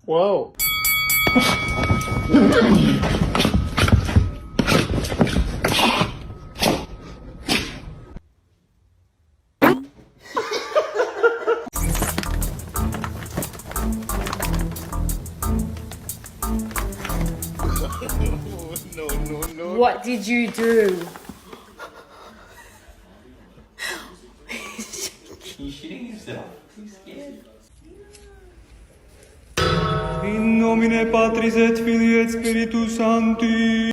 Whoa. No. What did you do? He's shitting himself. He's scared. In nomine Patris et Filii et Spiritus Sancti.